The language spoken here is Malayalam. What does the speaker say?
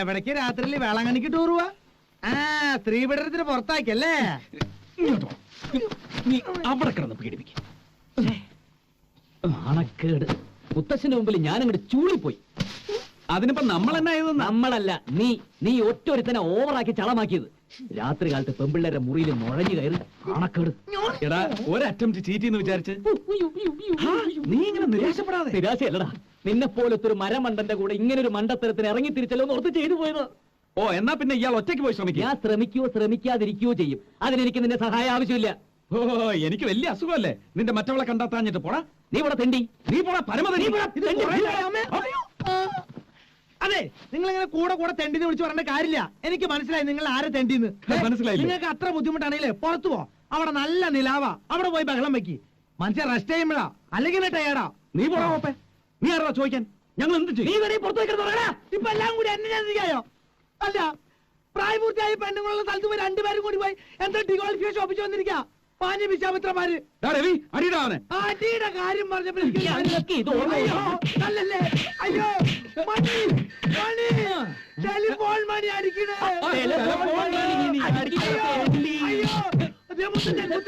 എവിടേക്ക് രാത്രിയിൽ വേളാങ്കണ്ണിക്ക് ടൂർ പോവാ? ആ, സ്ത്രീപീഡനത്തിന് പുറത്താക്കല്ലേ? നീ അവിടെ കിടന്ന് പീഡിപ്പിക്കും. നാണക്കേട്. മുത്തശ്ശന്റെ മുമ്പിൽ ഞാൻ അങ്ങോട്ട് ചൂളിപ്പോയി. അതിനിപ്പോ നമ്മൾ എന്നാ ചെയ്തു? നമ്മളല്ല, നീ ഒറ്റൊരുത്തനെ ഓവറാക്കി ചളമാക്കിയത്. രാത്രി കാലത്ത് പെമ്പിള്ളേരുടെ മുറിയിൽ നുഴഞ്ഞു കയറി. നാണക്കേട്. എടാ, ഒരു അറ്റംപ്റ്റ് ചീറ്റ് എന്ന് വിചാരിച്ച് നീ ഇങ്ങനെ നിരാശപ്പെടാതെ. നിരാശയല്ലടാ, നിന്നെ പോലത്തെ ഒരു മരമണ്ടന്റെ കൂടെ ഇങ്ങനെ ഒരു മണ്ടത്തരത്തിന് ഇറങ്ങി തിരിച്ചല്ലോ ഓർത്ത് ചെയ്തു പോയത്. ഓ, എന്നാ പിന്നെ ഇയാൾ ഒറ്റയ്ക്ക് പോയി ശ്രമിക്കുക. ഞാൻ ശ്രമിക്കാതിരിക്കുകയോ ചെയ്യും. അതിനെനിക്ക് നിന്റെ സഹായം ആവശ്യമില്ല. ഓ, എനിക്ക് വലിയ അസുഖമല്ലേ നിന്റെ മറ്റവളെ കണ്ടെത്താഞ്ഞിട്ട്. പോടാ, നീ ഇവിടെ തെണ്ടി. നീ പോടാ പരമതനി. അതെ, നിങ്ങൾ ഇങ്ങനെ കൂടെ കൂടെ തെണ്ടിന്ന് വിളിച്ചു പറയേണ്ട കാര്യമില്ല. എനിക്ക് മനസ്സിലായി നിങ്ങൾ ആരെ തെണ്ടിന്ന്. മനസ്സിലായി. നിങ്ങൾക്ക് അത്ര ബുദ്ധിമുട്ടാണെങ്കിലേ പുറത്തു പോ. അവിടെ നല്ല നിലാവാ, അവിടെ പോയി ബഹളം വെക്കി. മനുഷ്യൻ റെസ്റ്റ് ചെയ്യുമ്പോഴാ, അല്ലെങ്കിൽ ടയേർഡാ. നീ പോടാ ഓപ്പേ. നീ ആരാ ചോദിക്കാൻ? ഞങ്ങൾ എന്ത് ചെയ്യും? നീ വരെ പുറത്തു വെക്കണോ? ഇപ്പൊ എല്ലാം കൂടി എന്നെ ചെയ്യായോ? അല്ല, പ്രായപൂർത്തിയായി പെണ്ണുങ്ങളുള്ള സ്ഥലത്ത് പോയി രണ്ടുപേരും കൂടി പോയി എന്താ ഡിഗോൾഫിയേഷൻ ഒപ്പിച്ചു വന്നിരിക്കാ പാഞ്ഞ വിശാമിത്രമാര്. അടിയുടെ കാര്യം പറഞ്ഞപ്പോഴല്ലേ? അയ്യോ, മണി മണി ടെലിഫോൺ മണി അടിക്കണേ. നമസ്കാരം.